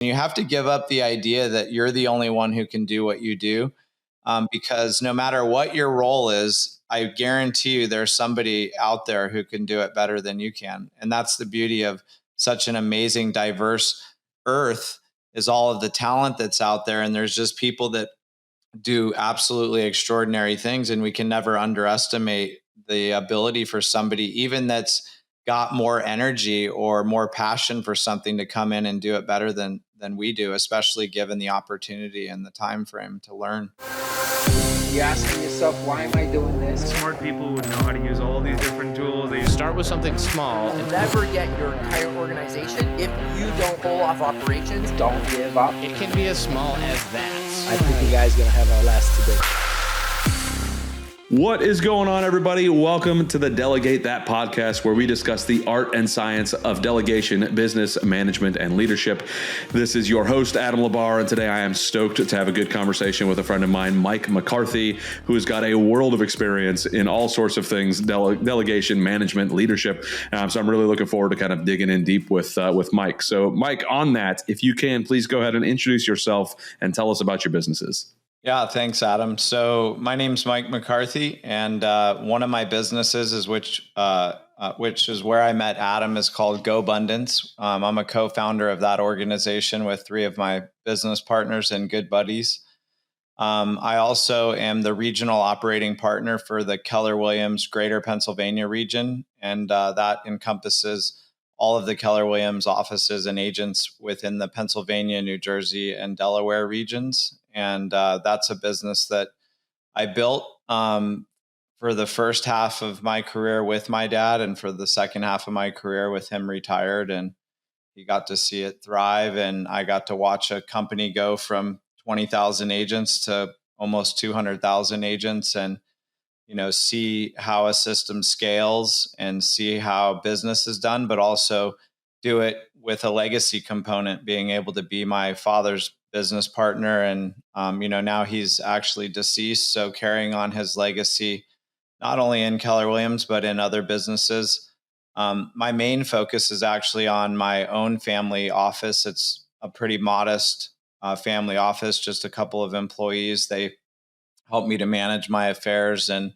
You have to give up the idea that you're the only one who can do what you do, because no matter what your role is, I guarantee you there's somebody out there who can do it better than you can. And that's the beauty of such an amazing, diverse earth, is all of the talent that's out there. And there's just people that do absolutely extraordinary things. And we can never underestimate the ability for somebody, even that's got more energy or more passion for something, to come in and do it better than we do, especially given the opportunity and the time frame to learn. You're asking yourself, why am I doing this? Smart people would know how to use all these different tools. They start with something small. And never get your entire organization if you don't pull off operations. Don't give up. It can be as small as that. I think you guys are going to have our last today. What is going on, everybody? Welcome to the Delegate That podcast, where we discuss the art and science of delegation, business management, and leadership. This is your host, Adam Labar, and today I am stoked to have a good conversation with a friend of mine, Mike McCarthy, who has got a world of experience in all sorts of things, delegation, management, leadership. So I'm really looking forward to kind of digging in deep with Mike. So Mike, on that, if you can, please go ahead and introduce yourself and tell us about your businesses. Yeah, thanks, Adam. So my name's Mike McCarthy, and one of my businesses is which is where I met Adam, is called GoBundance. I'm a co-founder of that organization with three of my business partners and good buddies. I also am the regional operating partner for the Keller Williams Greater Pennsylvania region, and that encompasses all of the Keller Williams offices and agents within the Pennsylvania, New Jersey, and Delaware regions. And that's a business that I built for the first half of my career with my dad, and for the second half of my career with him retired. And he got to see it thrive, and I got to watch a company go from 20,000 agents to almost 200,000 agents, and see how a system scales and see how business is done, but also do it with a legacy component, being able to be my father's business partner. And, now he's actually deceased. So carrying on his legacy, not only in Keller Williams, but in other businesses. My main focus is actually on my own family office. It's a pretty modest family office, just a couple of employees. They help me to manage my affairs and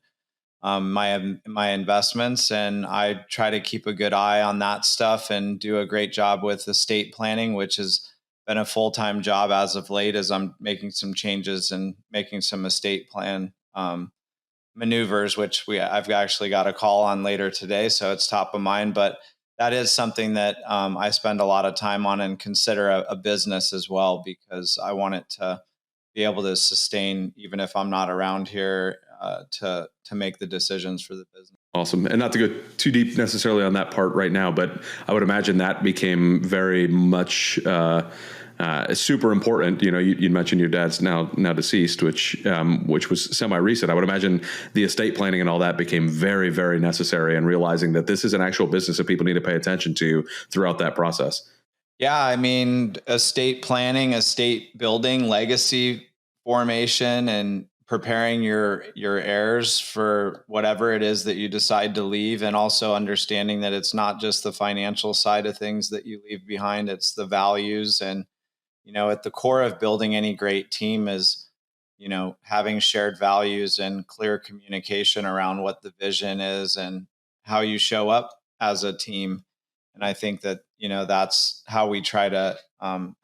my investments, and I try to keep a good eye on that stuff and do a great job with estate planning, which has been a full-time job as of late, as I'm making some changes and making some estate plan maneuvers, which I've actually got a call on later today, so it's top of mind. But that is something that I spend a lot of time on and consider a business as well, because I want it to be able to sustain even if I'm not around here, to make the decisions for the business. Awesome. And not to go too deep necessarily on that part right now, but I would imagine that became very much super important. You mentioned your dad's now deceased, which was semi-recent. I would imagine the estate planning and all that became very, very necessary, and realizing that this is an actual business that people need to pay attention to throughout that process. Yeah, I mean, estate planning, estate building, legacy formation, and preparing your heirs for whatever it is that you decide to leave, and also understanding that it's not just the financial side of things that you leave behind, it's the values. And at the core of building any great team is having shared values and clear communication around what the vision is and how you show up as a team. And I think that that's how we try to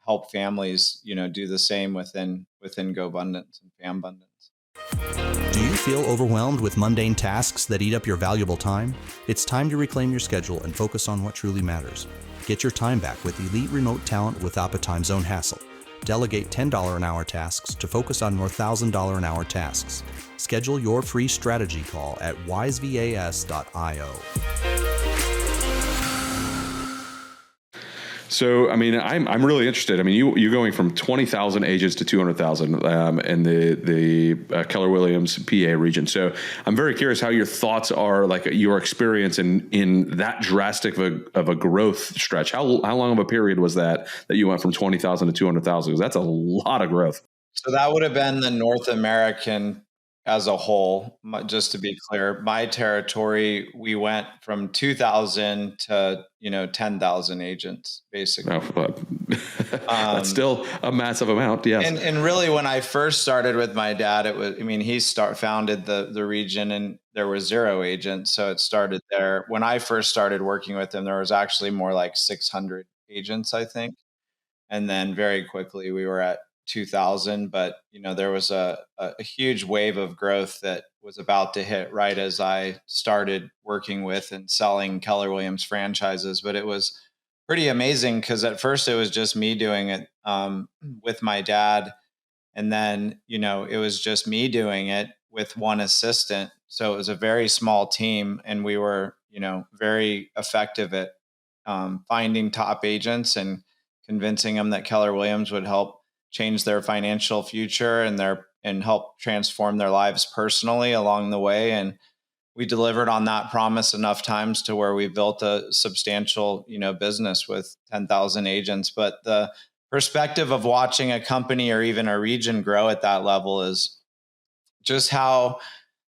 help families do the same within GoBundance and FamBundance. Do you feel overwhelmed with mundane tasks that eat up your valuable time? It's time to reclaim your schedule and focus on what truly matters. Get your time back with elite remote talent without the time zone hassle. Delegate $10 an hour tasks to focus on your $1,000 an hour tasks. Schedule your free strategy call at wisevas.io. So, I mean, I'm really interested. I mean, you're going from 20,000 agents to 200,000 in the Keller Williams PA region. So I'm very curious how your thoughts are, like your experience in that drastic of a growth stretch. How long of a period was that you went from 20,000 to 200,000? Because that's a lot of growth. So that would have been the North American as a whole. Just to be clear, my territory, we went from 2,000 to 10,000 agents, basically. That's still a massive amount. Yes. And really, when I first started with my dad, it was, I mean, he founded the region and there were 0 agents. So it started there. When I first started working with him, there was actually more like 600 agents, I think. And then very quickly we were at 2000, but there was a huge wave of growth that was about to hit right as I started working with and selling Keller Williams franchises. But it was pretty amazing because at first it was just me doing it with my dad. And then, it was just me doing it with one assistant. So it was a very small team and we were, very effective at finding top agents and convincing them that Keller Williams would help change their financial future and help transform their lives personally along the way. And we delivered on that promise enough times to where we built a substantial, business with 10,000 agents. But the perspective of watching a company or even a region grow at that level is just how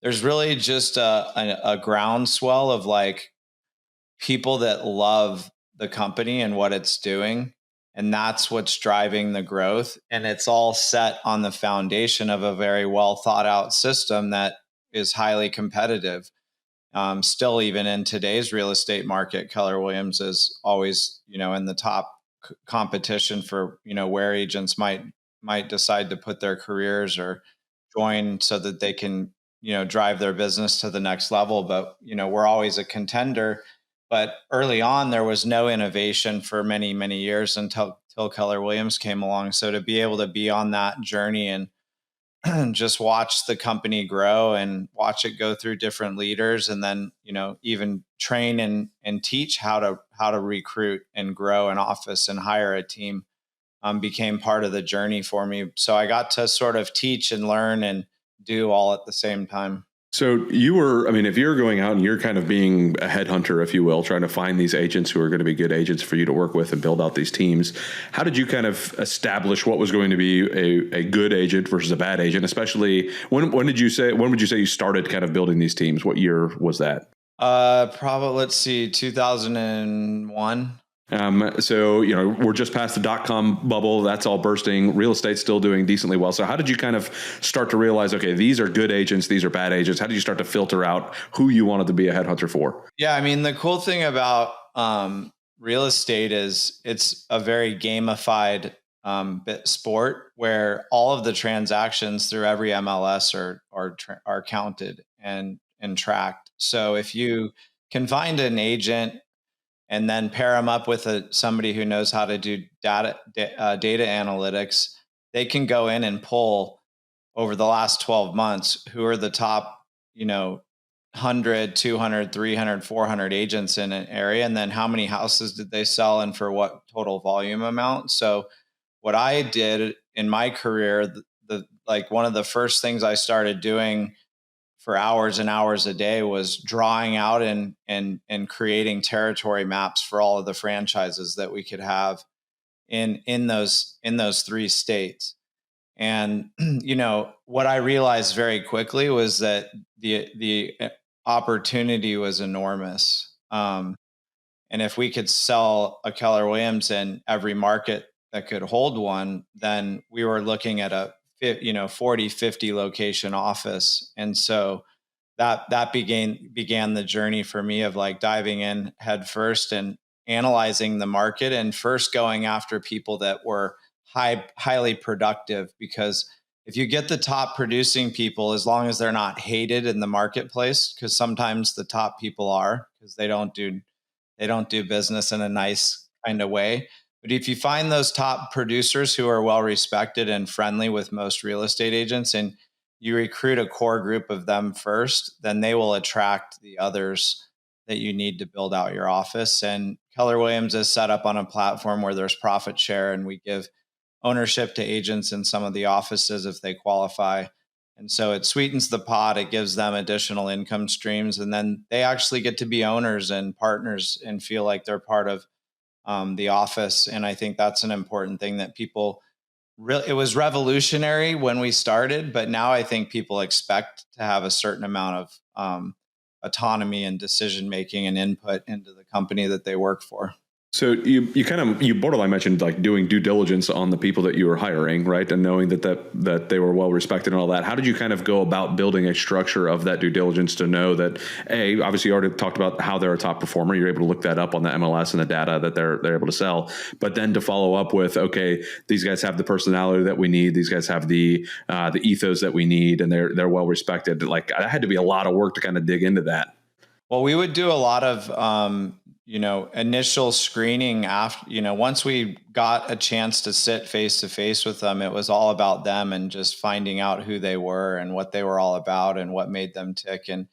there's really just a groundswell of like people that love the company and what it's doing. And that's what's driving the growth. And it's all set on the foundation of a very well thought out system that is highly competitive. Still, even in today's real estate market, Keller Williams is always, in the top competition for, where agents might decide to put their careers or join so that they can, drive their business to the next level. But, we're always a contender. But early on, there was no innovation for many, many years until Keller Williams came along. So to be able to be on that journey and just watch the company grow and watch it go through different leaders, and then even train and teach how to recruit and grow an office and hire a team became part of the journey for me. So I got to sort of teach and learn and do all at the same time. So if you're going out and you're kind of being a headhunter, if you will, trying to find these agents who are going to be good agents for you to work with and build out these teams, how did you kind of establish what was going to be a good agent versus a bad agent? Especially when would you say you started kind of building these teams? What year was that? Probably, let's see, 2001. So, we're just past the .com bubble. That's all bursting. Real estate's still doing decently well. So how did you kind of start to realize, okay, these are good agents, these are bad agents? How did you start to filter out who you wanted to be a headhunter for? Yeah. I mean, the cool thing about, real estate is it's a very gamified, sport where all of the transactions through every MLS are counted and tracked. So if you can find an agent and then pair them up with somebody who knows how to do data analytics, they can go in and pull over the last 12 months who are the top, 100, 200, 300, 400 agents in an area, and then how many houses did they sell and for what total volume amount. So what I did in my career, one of the first things I started doing for hours and hours a day was drawing out and creating territory maps for all of the franchises that we could have in those 3 states. And what I realized very quickly was that the opportunity was enormous. And if we could sell a Keller Williams in every market that could hold one, then we were looking at a 40, 50 location office. And so that began the journey for me of like diving in head first and analyzing the market and first going after people that were highly productive. Because if you get the top producing people, as long as they're not hated in the marketplace, because sometimes the top people are, because they don't do business in a nice kind of way. But if you find those top producers who are well respected and friendly with most real estate agents, and you recruit a core group of them first, then they will attract the others that you need to build out your office. And Keller Williams is set up on a platform where there's profit share, and we give ownership to agents in some of the offices if they qualify. And so it sweetens the pot. It gives them additional income streams, and then they actually get to be owners and partners and feel like they're part of the office. And I think that's an important thing that people really, it was revolutionary when we started, but now I think people expect to have a certain amount of autonomy and decision-making and input into the company that they work for. So you borderline mentioned like doing due diligence on the people that you were hiring, right? And knowing that they were well respected and all that. How did you kind of go about building a structure of that due diligence to know that, obviously you already talked about how they're a top performer. You're able to look that up on the MLS and the data that they're able to sell. But then to follow up with, okay, these guys have the personality that we need. These guys have the ethos that we need, and they're well respected. Like, that had to be a lot of work to kind of dig into that. Well, we would do a lot of initial screening after, once we got a chance to sit face to face with them, it was all about them and just finding out who they were and what they were all about and what made them tick. And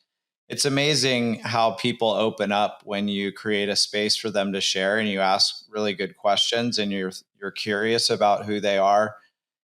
it's amazing how people open up when you create a space for them to share and you ask really good questions and you're curious about who they are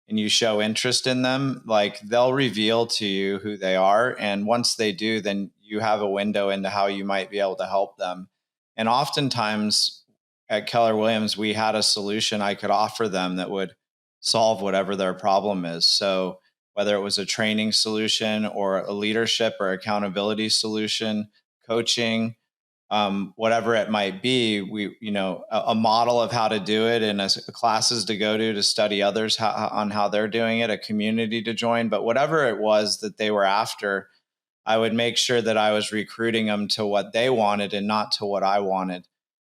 and you show interest in them. Like, they'll reveal to you who they are. And once they do, then you have a window into how you might be able to help them. And oftentimes at Keller Williams, we had a solution I could offer them that would solve whatever their problem is. So whether it was a training solution or a leadership or accountability solution, coaching, whatever it might be, a model of how to do it and classes to go to study others on how they're doing it, a community to join. But whatever it was that they were after, I would make sure that I was recruiting them to what they wanted and not to what I wanted.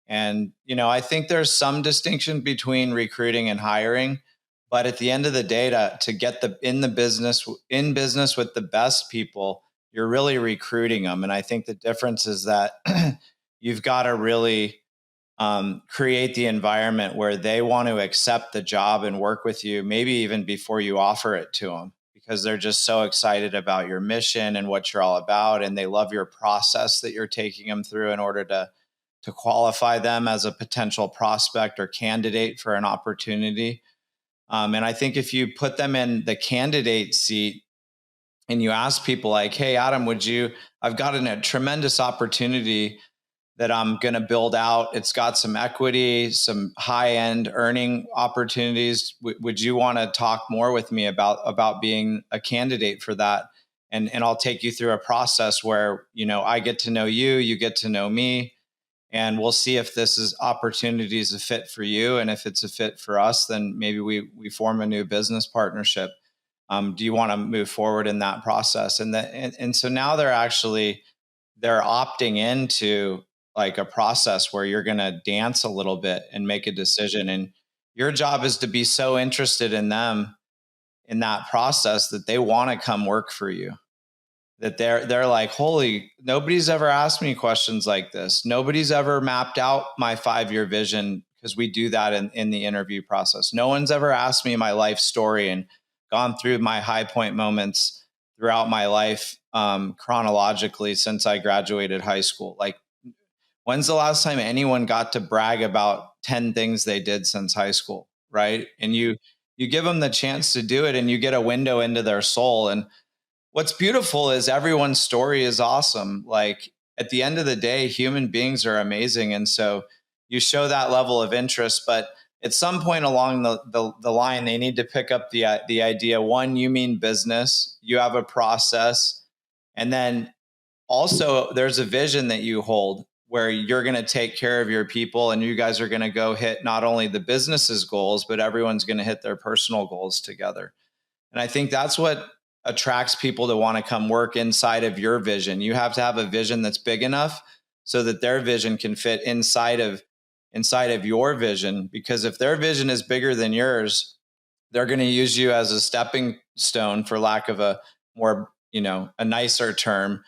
And, I think there's some distinction between recruiting and hiring, but at the end of the day, to get in business with the best people, you're really recruiting them. And I think the difference is that you've got to really create the environment where they want to accept the job and work with you, maybe even before you offer it to them, because they're just so excited about your mission and what you're all about. And they love your process that you're taking them through in order to qualify them as a potential prospect or candidate for an opportunity. And I think if you put them in the candidate seat and you ask people like, hey, Adam, I've gotten a tremendous opportunity that I'm going to build out. It's got some equity, some high-end earning opportunities. Would you want to talk more with me about being a candidate for that? And I'll take you through a process where, I get to know you, you get to know me, and we'll see if this opportunity is a fit for you. And if it's a fit for us, then maybe we form a new business partnership. Do you want to move forward in that process? And so now they're opting into like a process where you're going to dance a little bit and make a decision. And your job is to be so interested in them in that process that they want to come work for you, that they're like, holy, nobody's ever asked me questions like this. Nobody's ever mapped out my 5-year vision, because we do that in the interview process. No one's ever asked me my life story and gone through my high point moments throughout my life chronologically since I graduated high school. Like, when's the last time anyone got to brag about 10 things they did since high school, right? And you give them the chance to do it and you get a window into their soul. And what's beautiful is everyone's story is awesome. Like, at the end of the day, human beings are amazing. And so you show that level of interest, but at some point along the line, they need to pick up the idea. One, you mean business, you have a process. And then also there's a vision that you hold, where you're going to take care of your people and you guys are going to go hit not only the business's goals, but everyone's going to hit their personal goals together. And I think that's what attracts people to want to come work inside of your vision. You have to have a vision that's big enough so that their vision can fit inside of your vision. Because if their vision is bigger than yours, they're going to use you as a stepping stone, for lack of a more, a nicer term,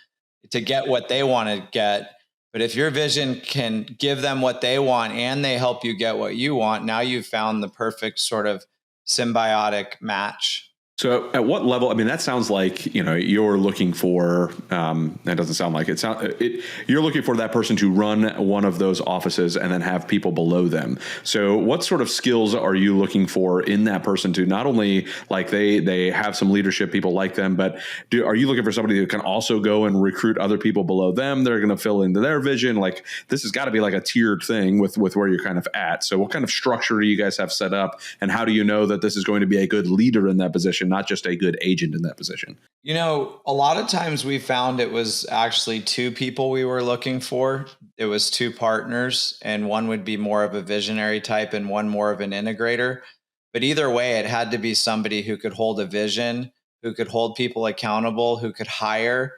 to get what they want to get. But if your vision can give them what they want and they help you get what you want, now you've found the perfect sort of symbiotic match. So at what level, I mean, that sounds like, you're looking for, that doesn't sound like it. You're looking for that person to run one of those offices and then have people below them. So what sort of skills are you looking for in that person to not only like they have some leadership, people like them, but are you looking for somebody who can also go and recruit other people below them? They're going to fill into their vision. Like, this has got to be like a tiered thing with where you're kind of at. So what kind of structure do you guys have set up, and how do you know that this is going to be a good leader in that position position, not just a good agent in that position? You know, a lot of times we found it was actually two people we were looking for. It was two partners, and one would be more of a visionary type and one more of an integrator. But either way, it had to be somebody who could hold a vision, who could hold people accountable, who could hire.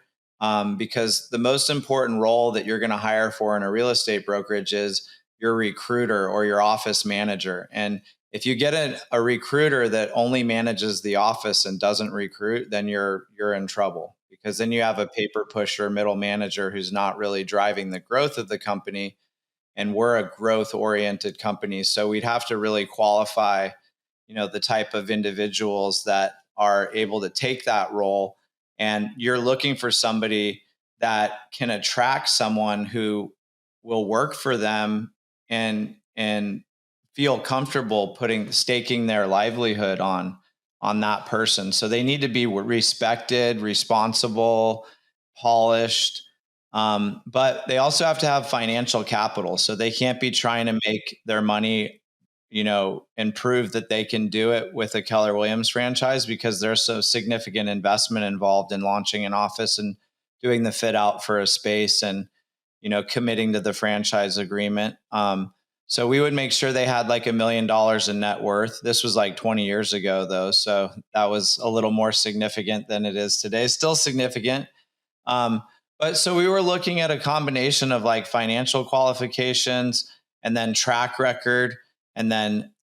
Because the most important role that you're going to hire for in a real estate brokerage is your recruiter or your office manager. And if you get a recruiter that only manages the office and doesn't recruit, then you're in trouble, because then you have a paper pusher middle manager who's not really driving the growth of the company. And we're a growth oriented company, so we'd have to really qualify, the type of individuals that are able to take that role. And you're looking for somebody that can attract someone who will work for them and feel comfortable staking their livelihood on that person. So they need to be respected, responsible, polished, but they also have to have financial capital. So they can't be trying to make their money, and prove that they can do it with a Keller Williams franchise, because there's so significant investment involved in launching an office and doing the fit out for a space and, committing to the franchise agreement. So we would make sure they had like $1 million in net worth. This was like 20 years ago though. So that was a little more significant than it is today. Still significant. But so we were looking at a combination of like financial qualifications and then track record. And then,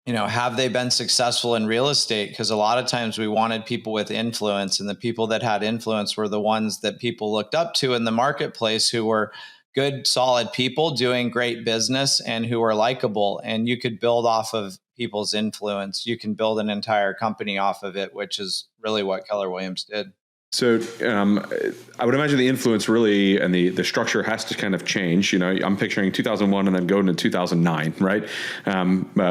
have they been successful in real estate? Because a lot of times we wanted people with influence, and the people that had influence were the ones that people looked up to in the marketplace, who were good, solid people doing great business and who were likable. And you could build off of people's influence. You can build an entire company off of it, which is really what Keller Williams did. So I would imagine the influence really and the structure has to kind of change. I'm picturing 2001 and then going to 2009, right?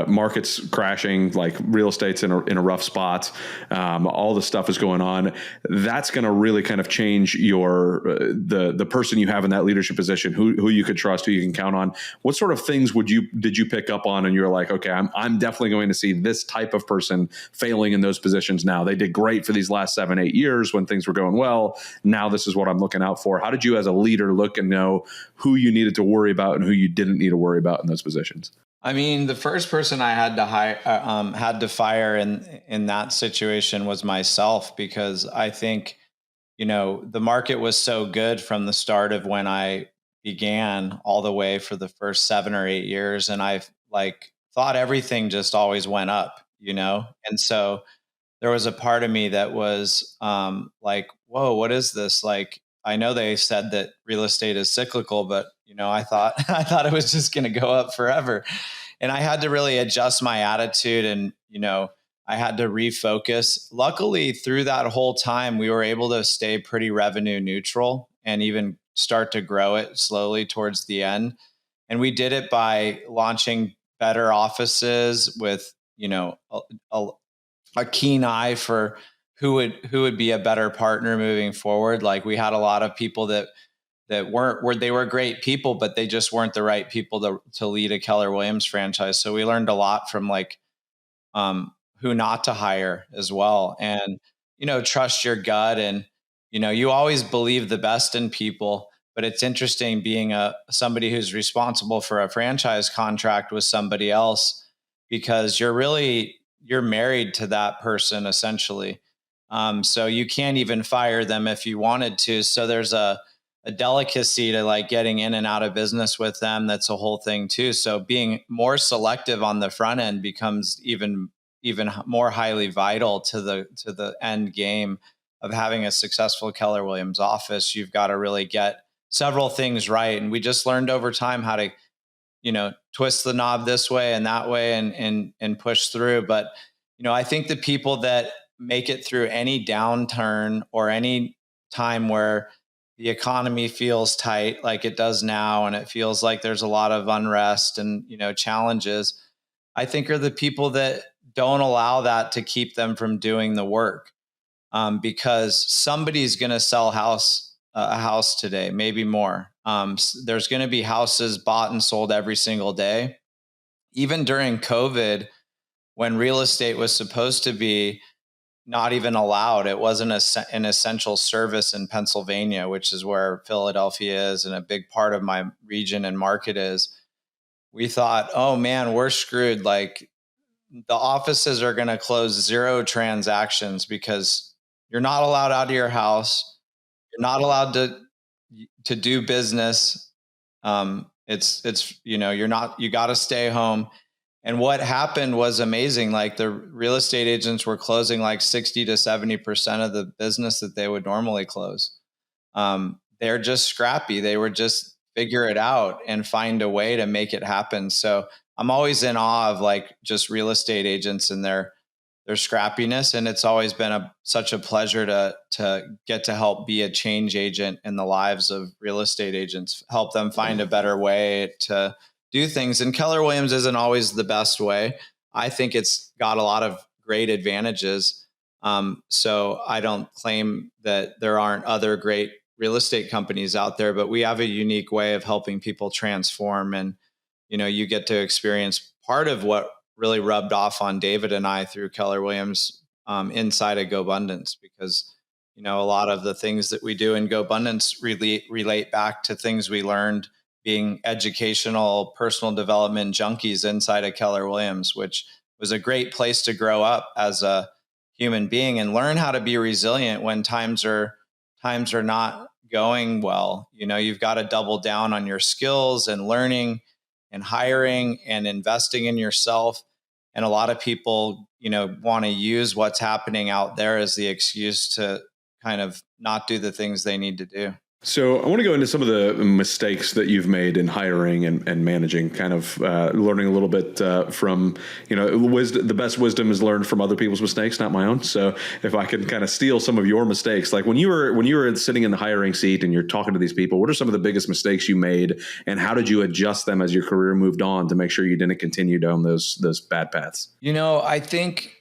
Markets crashing, like real estate's in a rough spot. All the stuff is going on. That's going to really kind of change the person you have in that leadership position, who you could trust, who you can count on. What sort of things did you pick up on, and you're like, okay, I'm definitely going to see this type of person failing in those positions now. They did great for these last 7-8 years when things were going well. Now this is what I'm looking out for. How did you as a leader look and know who you needed to worry about and who you didn't need to worry about in those positions? I mean, the first person I had to fire in that situation was myself, because I think, the market was so good from the start of when I began all the way for the first 7 or 8 years. And I've thought everything just always went up, and so there was a part of me that was like, whoa, what is this? Like, I know they said that real estate is cyclical, but I thought it was just going to go up forever. And I had to really adjust my attitude, and I had to refocus. Luckily, through that whole time, we were able to stay pretty revenue neutral and even start to grow it slowly towards the end. And we did it by launching better offices with a keen eye for who would be a better partner moving forward. Like, we had a lot of people that were great people, but they just weren't the right people to lead a Keller Williams franchise. So we learned a lot from who not to hire as well. And, trust your gut. And, you always believe the best in people, but it's interesting being somebody who's responsible for a franchise contract with somebody else, because you're married to that person essentially. So you can't even fire them if you wanted to. So there's a delicacy to getting in and out of business with them. That's a whole thing too. So being more selective on the front end becomes even more highly vital to the end game of having a successful Keller Williams office. You've got to really get several things right. And we just learned over time how to, twist the knob this way and that way and push through. But, I think the people that make it through any downturn or any time where the economy feels tight like it does now, and it feels like there's a lot of unrest and, challenges, I think are the people that don't allow that to keep them from doing the work. Because somebody's going to sell a house today, maybe more. There's going to be houses bought and sold every single day. Even during COVID, when real estate was supposed to be not even allowed. It wasn't an essential service in Pennsylvania, which is where Philadelphia is and a big part of my region and market is. We thought, oh man, we're screwed. Like the offices are going to close 0 transactions because you're not allowed out of your house. You're not allowed to do business. It's you got to stay home. And what happened was amazing. Like the real estate agents were closing like 60 to 70% of the business that they would normally close. They're just scrappy. They would just figure it out and find a way to make it happen. So I'm always in awe of like just real estate agents and their scrappiness. And it's always been such a pleasure to get to help be a change agent in the lives of real estate agents, help them find a better way to do things. And Keller Williams isn't always the best way. I think it's got a lot of great advantages. So I don't claim that there aren't other great real estate companies out there, but we have a unique way of helping people transform. And, you get to experience part of what really rubbed off on David and I through Keller Williams inside of GoBundance, because, a lot of the things that we do in GoBundance relate back to things we learned being educational, personal development junkies inside of Keller Williams, which was a great place to grow up as a human being and learn how to be resilient when times are not going well. You've got to double down on your skills and learning and hiring and investing in yourself. And a lot of people, want to use what's happening out there as the excuse to kind of not do the things they need to do. So I want to go into some of the mistakes that you've made in hiring and managing, kind of learning a little bit from, the best wisdom is learned from other people's mistakes, not my own. So if I can kind of steal some of your mistakes, like when you were sitting in the hiring seat and you're talking to these people, what are some of the biggest mistakes you made and how did you adjust them as your career moved on to make sure you didn't continue down those bad paths? I think,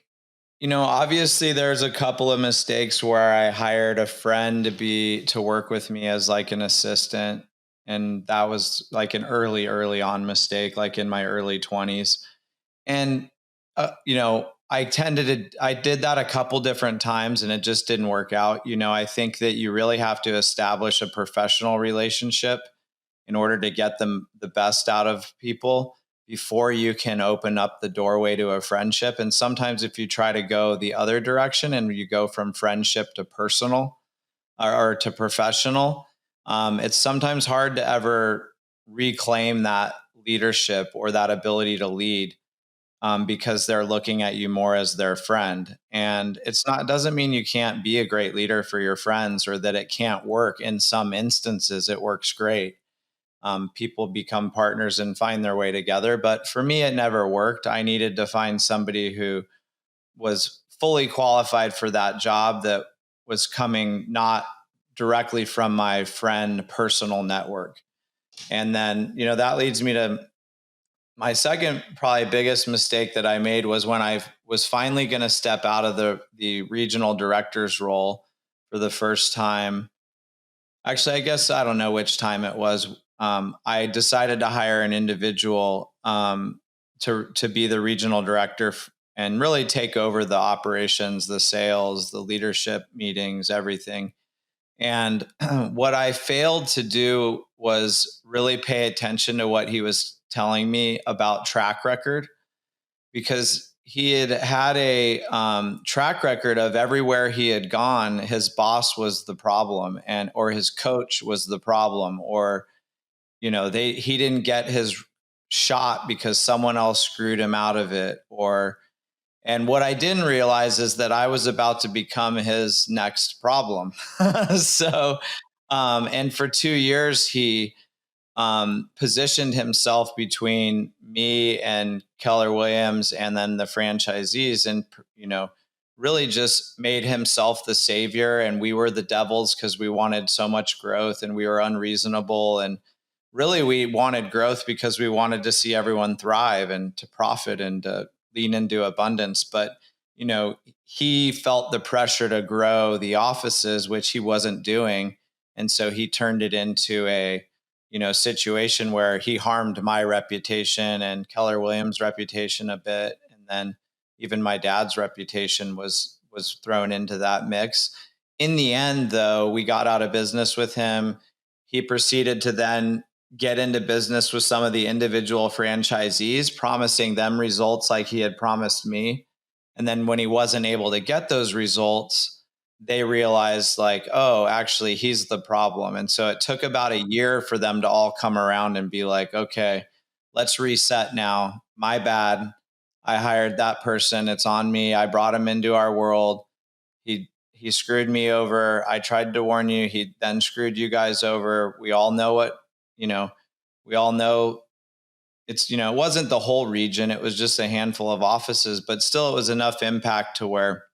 obviously there's a couple of mistakes where I hired a friend to work with me as like an assistant. And that was like an early on mistake, like in my early 20s. And, I did that a couple different times and it just didn't work out. I think that you really have to establish a professional relationship in order to get the best out of people before you can open up the doorway to a friendship. And sometimes if you try to go the other direction and you go from friendship to personal or to professional, it's sometimes hard to ever reclaim that leadership or that ability to lead because they're looking at you more as their friend. And it doesn't mean you can't be a great leader for your friends or that it can't work. In some instances, it works great. People become partners and find their way together. But for me, it never worked. I needed to find somebody who was fully qualified for that job that was coming not directly from my friend personal network. And then, that leads me to my second, probably biggest mistake that I made was when I was finally going to step out of the regional director's role for the first time. Actually, I guess I don't know which time it was. I decided to hire an individual to be the regional director and really take over the operations, the sales, the leadership meetings, everything. And what I failed to do was really pay attention to what he was telling me about track record, because he had a track record of everywhere he had gone, his boss was the problem or his coach was the problem, or he didn't get his shot because someone else screwed him out of it. And what I didn't realize is that I was about to become his next problem. So, and for 2 years, he positioned himself between me and Keller Williams and then the franchisees, and, really just made himself the savior. And we were the devils because we wanted so much growth and we were unreasonable. And really, we wanted growth because we wanted to see everyone thrive and to profit and to lean into abundance. But, he felt the pressure to grow the offices, which he wasn't doing. And so he turned it into a, situation where he harmed my reputation and Keller Williams' reputation a bit. And then even my dad's reputation was was thrown into that mix. In the end, though, we got out of business with him. He proceeded to then get into business with some of the individual franchisees, promising them results like he had promised me. And then when he wasn't able to get those results, they realized like, oh, actually, he's the problem. And so it took about a year for them to all come around and be like, okay, let's reset now. My bad. I hired that person. It's on me. I brought him into our world. He screwed me over. I tried to warn you. He then screwed you guys over. We all know what, we all know it's, it wasn't the whole region. It was just a handful of offices, but still it was enough impact to where,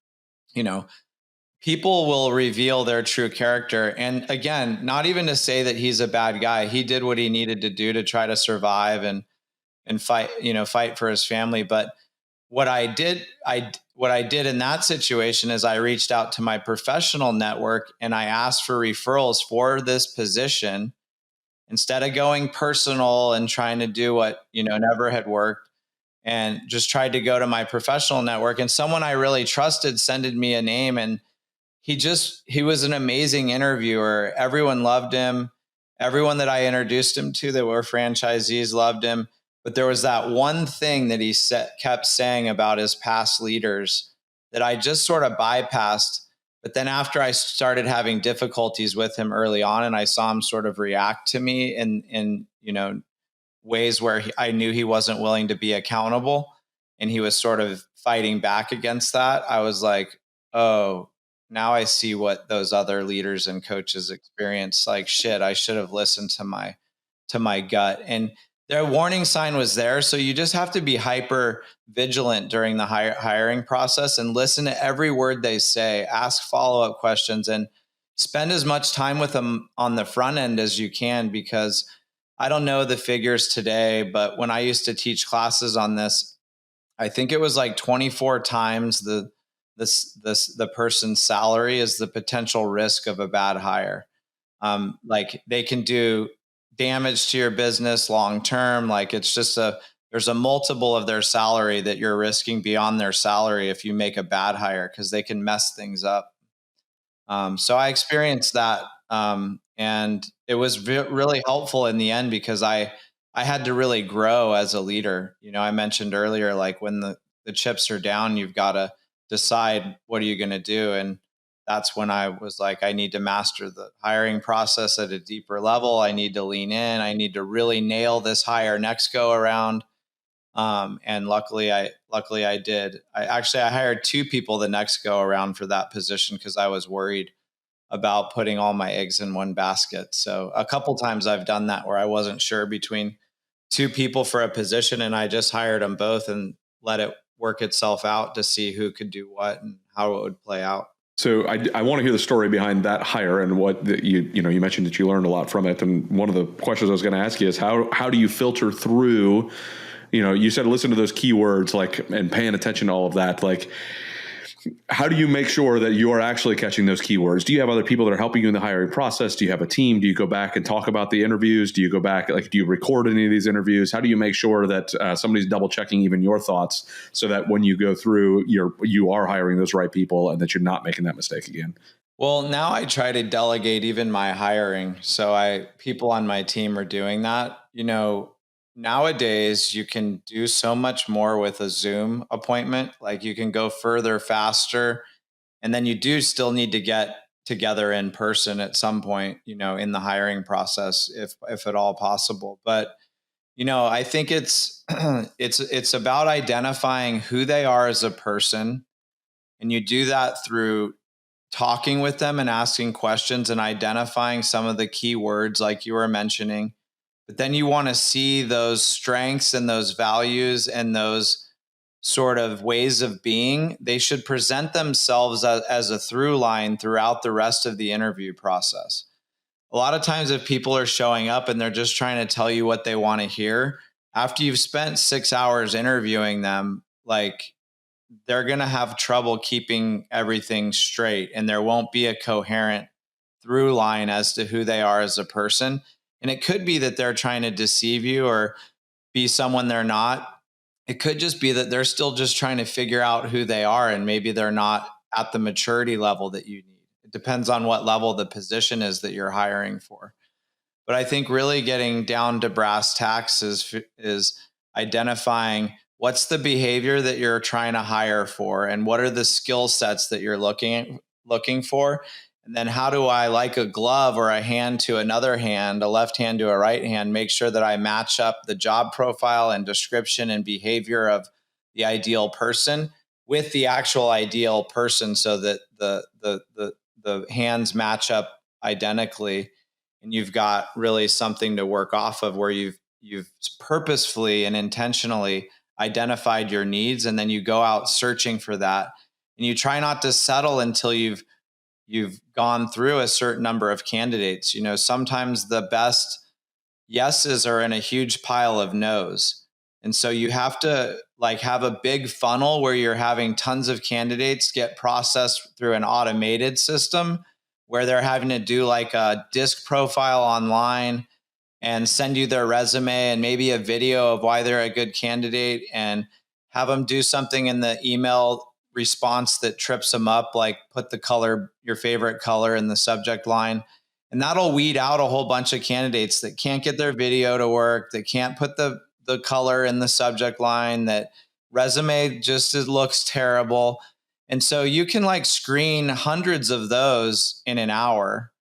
people will reveal their true character. And again, not even to say that he's a bad guy. He did what he needed to do to try to survive and fight, fight for his family. But what I did in that situation is I reached out to my professional network and I asked for referrals for this position instead of going personal and trying to do what, never had worked, and just tried to go to my professional network. And someone I really trusted sended me a name, and he was an amazing interviewer. Everyone loved him. Everyone that I introduced him to that were franchisees loved him. But there was that one thing that he kept saying about his past leaders that I just sort of bypassed. But then after I started having difficulties with him early on, and I saw him sort of react to me in ways where I knew he wasn't willing to be accountable, and he was sort of fighting back against that, I was like, oh, now I see what those other leaders and coaches experience. Like, shit, I should have listened to my gut. And their warning sign was there. So you just have to be hyper vigilant during the hiring process and listen to every word they say, ask follow-up questions, and spend as much time with them on the front end as you can. Because I don't know the figures today, but when I used to teach classes on this, I think it was like 24 times the person's salary is the potential risk of a bad hire. Like they can do damage to your business long term. Like it's just there's a multiple of their salary that you're risking beyond their salary if you make a bad hire, because they can mess things up. So I experienced that, and it was really helpful in the end, because I had to really grow as a leader. I mentioned earlier, like when the chips are down, you've got to decide what are you going to do. And that's when I was like, I need to master the hiring process at a deeper level. I need to lean in. I need to really nail this hire next go around. And luckily I did. I hired 2 people the next go around for that position, because I was worried about putting all my eggs in one basket. So a couple times I've done that where I wasn't sure between 2 people for a position, and I just hired them both and let it work itself out to see who could do what and how it would play out. So I want to hear the story behind that hire and what you mentioned that you learned a lot from it. And one of the questions I was going to ask you is how do you filter through, you said listen to those keywords, like, and paying attention to all of that. Like, how do you make sure that you are actually catching those keywords? Do you have other people that are helping you in the hiring process? Do you have a team? Do you go back and talk about the interviews? Do you go back, do you record any of these interviews? How do you make sure that somebody's double checking even your thoughts, so that when you go through, you are hiring those right people and that you're not making that mistake again? Well, now I try to delegate even my hiring. So people on my team are doing that. Nowadays, you can do so much more with a Zoom appointment. Like you can go further, faster, and then you do still need to get together in person at some point, in the hiring process, if at all possible. But, I think it's about identifying who they are as a person. And you do that through talking with them and asking questions and identifying some of the key words like you were mentioning. But then you want to see those strengths and those values and those sort of ways of being. They should present themselves as a through line throughout the rest of the interview process. A lot of times if people are showing up and they're just trying to tell you what they want to hear, after you've spent 6 hours interviewing them, like they're going to have trouble keeping everything straight, and there won't be a coherent through line as to who they are as a person. And it could be that they're trying to deceive you or be someone they're not. It could just be that they're still just trying to figure out who they are, and maybe they're not at the maturity level that you need. It depends on what level the position is that you're hiring for. But I think really getting down to brass tacks is identifying what's the behavior that you're trying to hire for, and what are the skill sets that you're looking for. And then how do I, like a glove or a hand to another hand, a left hand to a right hand, make sure that I match up the job profile and description and behavior of the ideal person with the actual ideal person, so that the hands match up identically, and you've got really something to work off of, where you've purposefully and intentionally identified your needs, and then you go out searching for that, and you try not to settle until you've gone through a certain number of candidates. Sometimes the best yeses are in a huge pile of no's. And so you have to have a big funnel where you're having tons of candidates get processed through an automated system, where they're having to do a disc profile online and send you their resume and maybe a video of why they're a good candidate, and have them do something in the email response that trips them up, like put your favorite color in the subject line. And that'll weed out a whole bunch of candidates that can't get their video to work, that can't put the color in the subject line, that resume just looks terrible. And so you can screen hundreds of those in an hour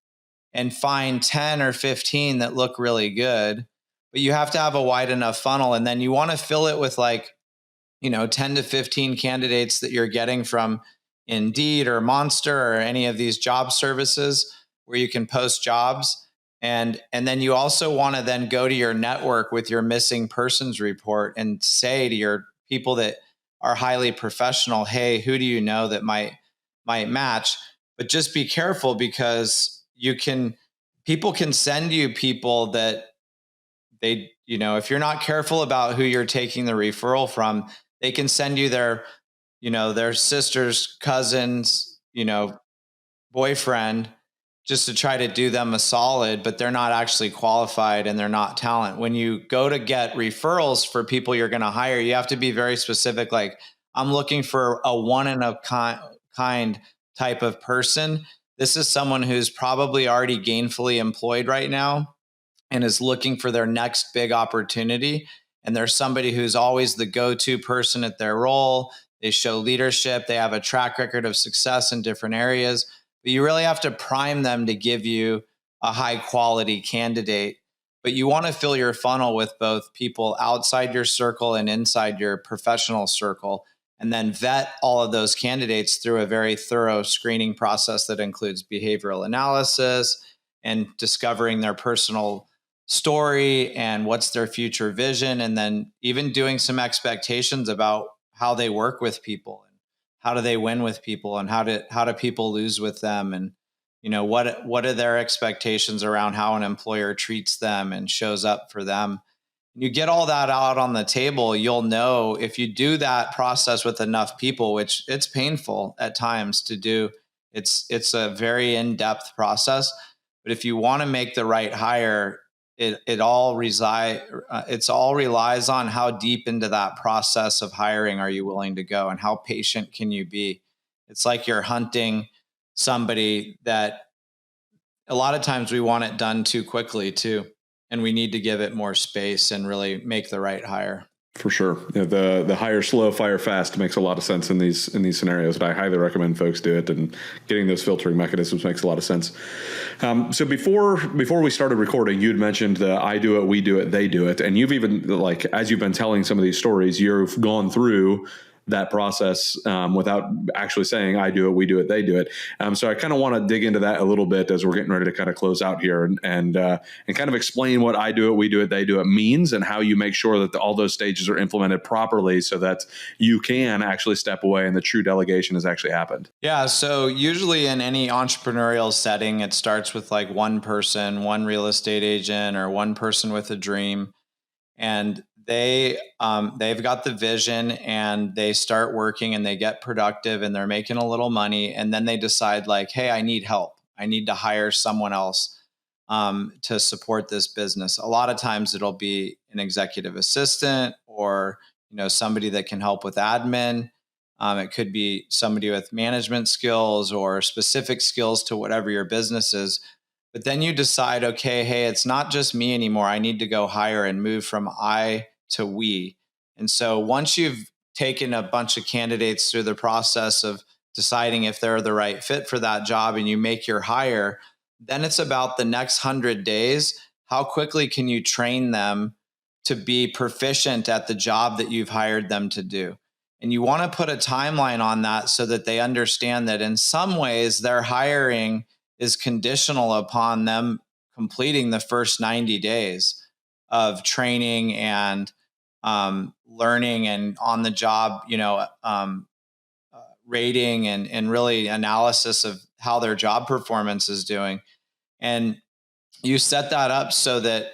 and find 10 or 15 that look really good, but you have to have a wide enough funnel. And then you want to fill it with 10 to 15 candidates that you're getting from Indeed or Monster or any of these job services where you can post jobs. And then you also want to then go to your network with your missing persons report and say to your people that are highly professional, hey, who do you know that might match? But just be careful, because people can send you people that if you're not careful about who you're taking the referral from, they can send you their sister's cousin's, boyfriend, just to try to do them a solid, but they're not actually qualified and they're not talent. When you go to get referrals for people you're going to hire, you have to be very specific. Like, I'm looking for a one in a kind type of person. This is someone who's probably already gainfully employed right now and is looking for their next big opportunity. And there's somebody who's always the go-to person at their role. They show leadership. They have a track record of success in different areas. But you really have to prime them to give you a high quality candidate. But you want to fill your funnel with both people outside your circle and inside your professional circle, and then vet all of those candidates through a very thorough screening process that includes behavioral analysis and discovering their personal story and what's their future vision, and then even doing some expectations about how they work with people and how do they win with people and how do people lose with them, and what are their expectations around how an employer treats them and shows up for them. You get all that out on the table, you'll know if you do that process with enough people, which it's painful at times to do. It's a very in-depth process, but if you want to make the right hire, it all relies on how deep into that process of hiring are you willing to go and how patient can you be. It's like you're hunting somebody that a lot of times we want it done too quickly too. And we need to give it more space and really make the right hire. For sure. Yeah, the hire slow, fire fast makes a lot of sense in these scenarios. And I highly recommend folks do it. And getting those filtering mechanisms makes a lot of sense. So before we started recording, you'd mentioned the I do it, we do it, they do it. And you've even, as you've been telling some of these stories, you've gone through that process without actually saying I do it, we do it, they do it. So I kind of want to dig into that a little bit as we're getting ready to kind of close out here and kind of explain what I do it, we do it, they do it means, and how you make sure that all those stages are implemented properly so that you can actually step away and the true delegation has actually happened. Yeah. So usually in any entrepreneurial setting, it starts with one person, one real estate agent, or one person with a dream. And they've got the vision and they start working and they get productive and they're making a little money. And then they decide hey, I need help. I need to hire someone else to support this business. A lot of times it'll be an executive assistant or, somebody that can help with admin. It could be somebody with management skills or specific skills to whatever your business is. But then you decide, okay, hey, it's not just me anymore. I need to go hire and move from I to we. And so once you've taken a bunch of candidates through the process of deciding if they're the right fit for that job and you make your hire, then it's about the next 100 days. How quickly can you train them to be proficient at the job that you've hired them to do? And you want to put a timeline on that so that they understand that in some ways their hiring is conditional upon them completing the first 90 days of training and learning and on the job, rating and really analysis of how their job performance is doing. And you set that up so that,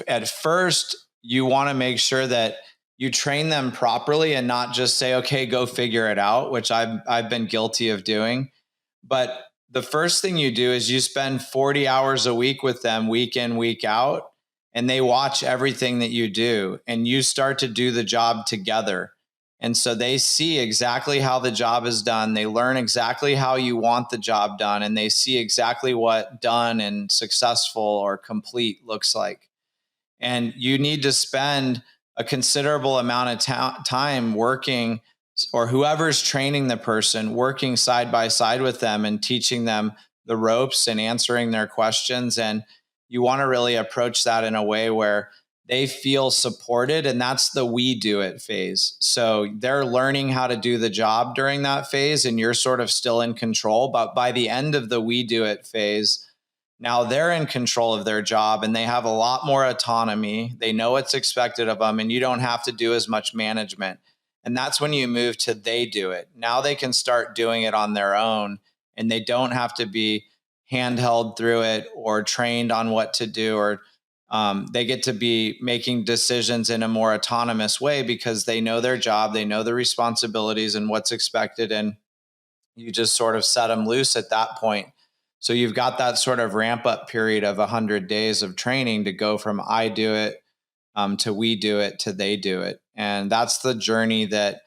at first you want to make sure that you train them properly and not just say, okay, go figure it out, which I've been guilty of doing. But the first thing you do is you spend 40 hours a week with them, week in, week out, and they watch everything that you do and you start to do the job together. And so they see exactly how the job is done. They learn exactly how you want the job done, and they see exactly what done and successful or complete looks like. And you need to spend a considerable amount of time working, or whoever's training the person, working side by side with them and teaching them the ropes and answering their questions. And you want to really approach that in a way where they feel supported. And that's the we do it phase. So they're learning how to do the job during that phase, and you're sort of still in control. But by the end of the we do it phase, now they're in control of their job and they have a lot more autonomy. They know what's expected of them, and you don't have to do as much management. And that's when you move to they do it. Now they can start doing it on their own, and they don't have to be handheld through it or trained on what to do, or they get to be making decisions in a more autonomous way because they know their job, they know the responsibilities and what's expected. And you just sort of set them loose at that point. So you've got that sort of ramp up period of 100 days of training to go from I do it to we do it to they do it. And that's the journey that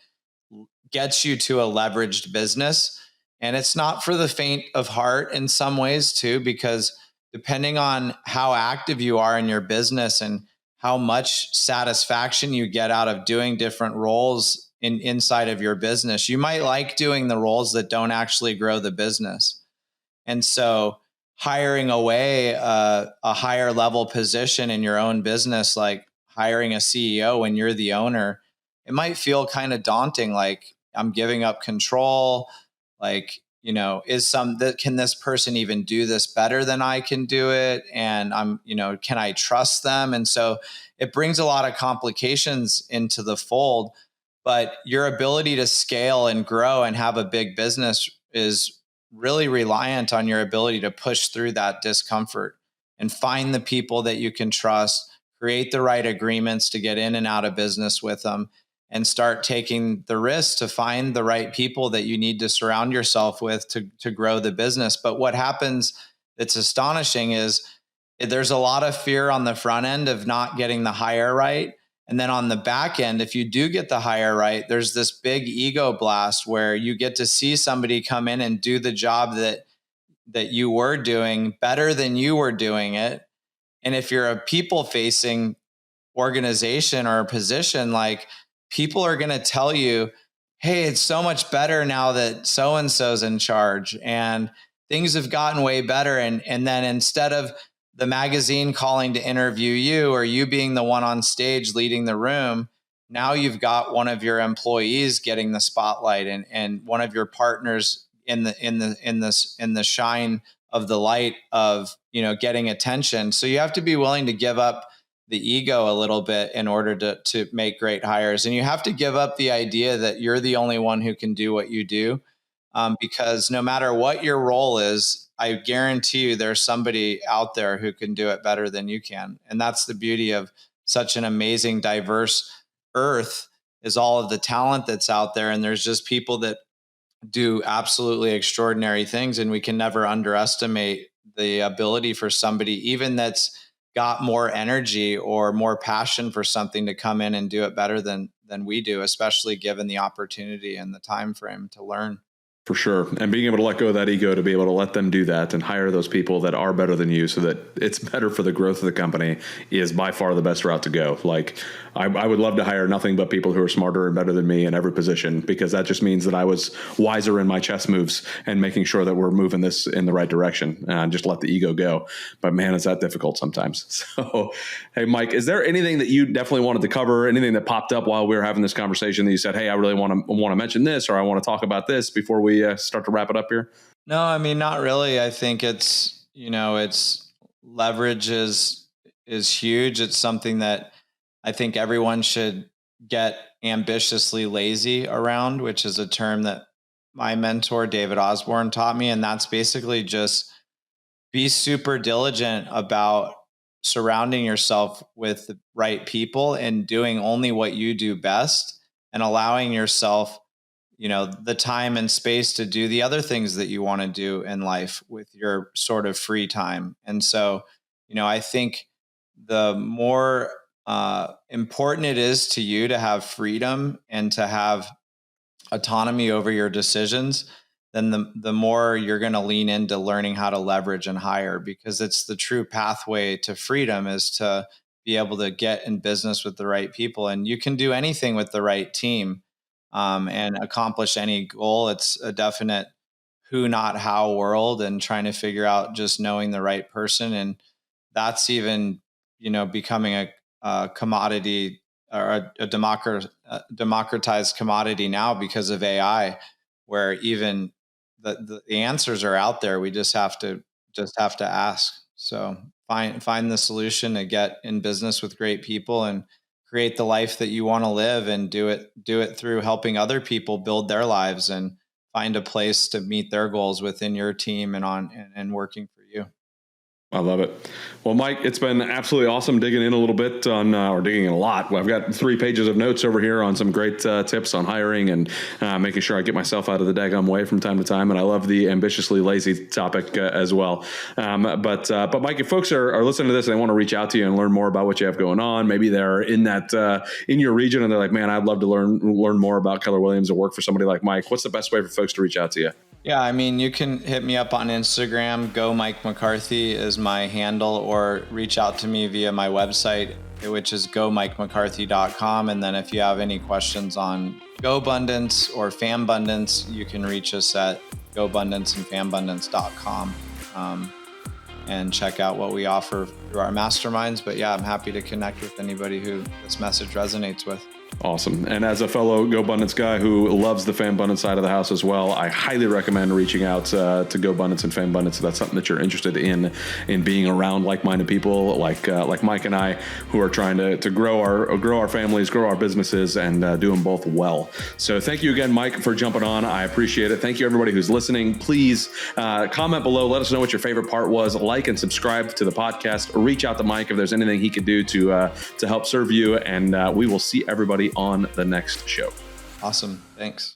gets you to a leveraged business. And it's not for the faint of heart in some ways too, because depending on how active you are in your business and how much satisfaction you get out of doing different roles inside of your business, you might like doing the roles that don't actually grow the business. And so hiring away a higher level position in your own business, like hiring a CEO when you're the owner, it might feel kind of daunting. Like, I'm giving up control. Like, can this person even do this better than I can do it? And can I trust them? And so it brings a lot of complications into the fold, but your ability to scale and grow and have a big business is really reliant on your ability to push through that discomfort and find the people that you can trust, create the right agreements to get in and out of business with them, and start taking the risk to find the right people that you need to surround yourself with to grow the business. But what happens that's astonishing is there's a lot of fear on the front end of not getting the hire right. And then on the back end, if you do get the hire right, there's this big ego blast where you get to see somebody come in and do the job that you were doing better than you were doing it. And if you're a people-facing organization or a position, like, people are going to tell you, hey, it's so much better now that so-and-so's in charge and things have gotten way better. And then instead of the magazine calling to interview you or you being the one on stage leading the room, now you've got one of your employees getting the spotlight and one of your partners in the shine of the light of, getting attention. So you have to be willing to give up the ego a little bit in order to make great hires. And you have to give up the idea that you're the only one who can do what you do. Because no matter what your role is, I guarantee you there's somebody out there who can do it better than you can. And that's the beauty of such an amazing, diverse earth, is all of the talent that's out there. And there's just people that do absolutely extraordinary things. And we can never underestimate the ability for somebody, even that's got more energy or more passion for something, to come in and do it better than than we do, especially given the opportunity and the time frame to learn. For sure. And being able to let go of that ego to be able to let them do that and hire those people that are better than you so that it's better for the growth of the company is by far the best route to go. Like I would love to hire nothing but people who are smarter and better than me in every position, because that just means that I was wiser in my chess moves and making sure that we're moving this in the right direction and just let the ego go. But man, is that difficult sometimes. So, hey, Mike, is there anything that you definitely wanted to cover, anything that popped up while we were having this conversation that you said, hey, I really want to mention this, or I want to talk about this before we start to wrap it up here? No, I mean, not really. I think it's leverage is huge. It's something that I think everyone should get ambitiously lazy around, which is a term that my mentor, David Osborne, taught me. And that's basically just be super diligent about surrounding yourself with the right people and doing only what you do best, and allowing yourself the time and space to do the other things that you want to do in life with your sort of free time. And so, I think the more important it is to you to have freedom and to have autonomy over your decisions, then the more you're going to lean into learning how to leverage and hire, because it's the true pathway to freedom is to be able to get in business with the right people. And you can do anything with the right team. And accomplish any goal. It's a definite who, not how world, and trying to figure out just knowing the right person. And that's even, becoming a commodity or a democratized commodity now because of AI, where even the answers are out there. We just have to ask. So find the solution to get in business with great people and create the life that you want to live, and do it through helping other people build their lives and find a place to meet their goals within your team and working for you. I love it. Well, Mike, it's been absolutely awesome digging in a little bit on, or digging in a lot. Well, I've got 3 pages of notes over here on some great tips on hiring and making sure I get myself out of the daggum way from time to time. And I love the ambitiously lazy topic as well. But Mike, if folks are listening to this and they want to reach out to you and learn more about what you have going on, maybe they're in your region and they're like, man, I'd love to learn more about Keller Williams and work for somebody like Mike. What's the best way for folks to reach out to you? Yeah, I mean, you can hit me up on Instagram. Go Mike McCarthy is my handle, or reach out to me via my website, which is gomikemccarthy.com. And then if you have any questions on GoBundance or FamBundance, you can reach us at GoBundance and FamBundance.com and check out what we offer through our masterminds. But yeah, I'm happy to connect with anybody who this message resonates with. Awesome. And as a fellow GoBundance guy who loves the FamBundance side of the house as well, I highly recommend reaching out to GoBundance and FamBundance if that's something that you're interested in being around like-minded people like Mike and I, who are trying to grow our families, grow our businesses, and do them both well. So thank you again, Mike, for jumping on. I appreciate it. Thank you, everybody who's listening. Please comment below. Let us know what your favorite part was. Like and subscribe to the podcast. Reach out to Mike if there's anything he could do to help serve you. And we will see everybody on the next show. Awesome. Thanks.